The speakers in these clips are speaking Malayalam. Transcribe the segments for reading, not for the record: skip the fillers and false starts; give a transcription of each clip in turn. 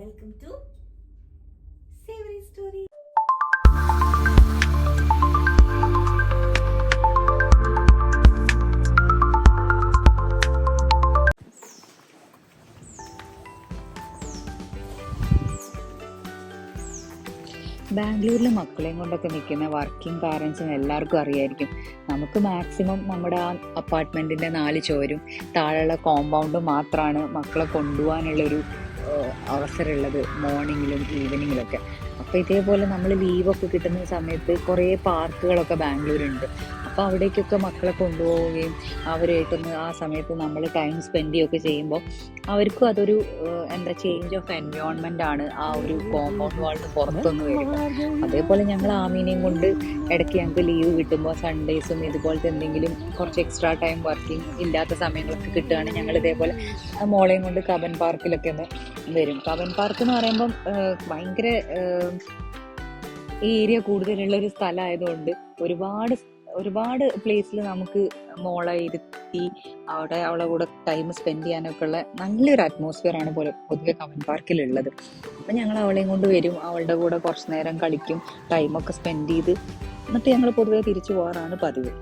Welcome to savoury story. ബാംഗ്ലൂരിൽ മക്കളെയും കൊണ്ടൊക്കെ നിൽക്കുന്ന വർക്കിംഗ് പാരൻസിന് എല്ലാവർക്കും അറിയായിരിക്കും. നമുക്ക് മാക്സിമം നമ്മുടെ ആ അപ്പാർട്ട്മെൻറ്റിൻ്റെ 4 ചുവരും താഴെയുള്ള കോമ്പൗണ്ടും മാത്രമാണ് മക്കളെ കൊണ്ടുപോകാനുള്ളൊരു അവസരമുള്ളത്, മോർണിംഗിലും ഈവനിങ്ങിലൊക്കെ. അപ്പോൾ ഇതേപോലെ നമ്മൾ ലീവൊക്കെ കിട്ടുന്ന സമയത്ത് കുറേ പാർക്കുകളൊക്കെ ബാംഗ്ലൂരുണ്ട്. അപ്പോൾ അവിടേക്കൊക്കെ മക്കളെ കൊണ്ടുപോവുകയും അവരായിട്ടൊന്ന് ആ സമയത്ത് നമ്മൾ ടൈം സ്പെൻഡ് ചെയ്യുകയൊക്കെ ചെയ്യുമ്പോൾ അവർക്കും അതൊരു ചേഞ്ച് ഓഫ് എൻവയോൺമെൻ്റ് ആണ് ആ ഒരു കോമ്പൗണ്ട് വാളിന് പുറത്തൊന്ന് വരുമ്പോൾ. അതേപോലെ ഞങ്ങൾ ആമീനെയും കൊണ്ട് ഇടയ്ക്ക് ഞങ്ങൾക്ക് ലീവ് കിട്ടുമ്പോൾ സൺഡേസും ഇതുപോലത്തെ എന്തെങ്കിലും കുറച്ച് എക്സ്ട്രാ ടൈം വർക്കിംഗ് ഇല്ലാത്ത സമയങ്ങളൊക്കെ കിട്ടുകയാണെങ്കിൽ ഞങ്ങൾ ഇതേപോലെ മോളെയും കൊണ്ട് കബൻ പാർക്കിലൊക്കെ ഒന്ന് വരും. കബൻ പാർക്ക് എന്ന് പറയുമ്പം ഭയങ്കര ഏരിയ കൂടുതലുള്ളൊരു സ്ഥലമായതുകൊണ്ട് ഒരുപാട് പ്ലേസിൽ നമുക്ക് മോളെ ഇരുത്തി അവളെ കൂടെ ടൈം സ്പെൻഡ് ചെയ്യാനൊക്കെ ഉള്ള നല്ലൊരു അറ്റ്മോസ്ഫിയർ ആണ് പൊതുവെ കമൻ പാർക്കിലുള്ളത്. അപ്പം ഞങ്ങൾ അവളെയും കൊണ്ട് വരും, അവളുടെ കൂടെ കുറച്ച് നേരം കളിക്കും, ടൈമൊക്കെ സ്പെൻഡ് ചെയ്ത് എന്നിട്ട് ഞങ്ങൾ പൊതുവെ തിരിച്ചു പോകാറാണ് പതിവ്.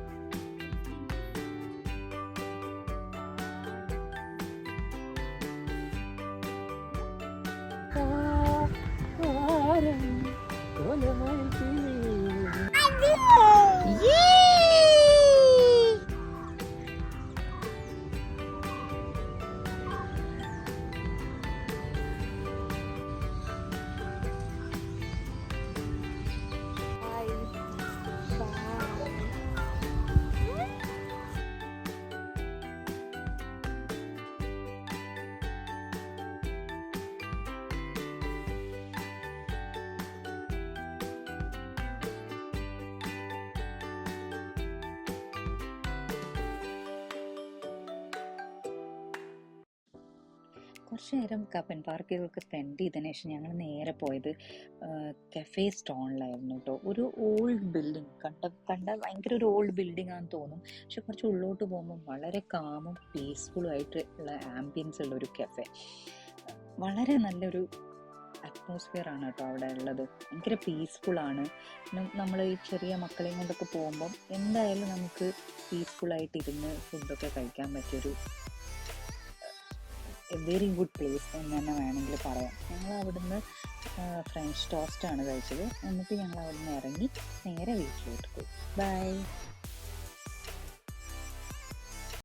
കുറച്ച് നേരം കപ്പൻ പാർക്കിലൊക്കെ സ്പെൻഡ് ചെയ്തതിന് ശേഷം ഞങ്ങൾ നേരെ പോയത് കഫേ സ്റ്റോണിലായിരുന്നു കേട്ടോ. ഒരു ഓൾഡ് ബിൽഡിങ് കണ്ട ഭയങ്കര ഒരു ഓൾഡ് ബിൽഡിംഗ് ആണെന്ന് തോന്നും, പക്ഷെ കുറച്ച് ഉള്ളോട്ട് പോകുമ്പോൾ വളരെ കാമും പീസ്ഫുള്ളും ആയിട്ടുള്ള ആംബിയൻസ് ഉള്ള ഒരു കഫേ. വളരെ നല്ലൊരു അറ്റ്മോസ്ഫിയർ ആണ് കേട്ടോ അവിടെ ഉള്ളത്. ഭയങ്കര പീസ്ഫുള്ളാണ്. നമ്മൾ ഈ ചെറിയ മക്കളെയും കൊണ്ടൊക്കെ പോകുമ്പം എന്തായാലും നമുക്ക് പീസ്ഫുള്ളായിട്ട് ഇരുന്ന് ഫുഡൊക്കെ കഴിക്കാൻ പറ്റിയൊരു വെരി ഗുഡ് പ്ലേസ് എന്ന് തന്നെ വേണമെങ്കിൽ പറയാം. ഞങ്ങൾ അവിടുന്ന് ഫ്രഞ്ച് ടോസ്റ്റാണ് കഴിച്ചത്. എന്നിട്ട് ഞങ്ങൾ അവിടുന്ന് ഇറങ്ങി നേരെ വീട്ടിലോട്ട് പോയി. ബൈ.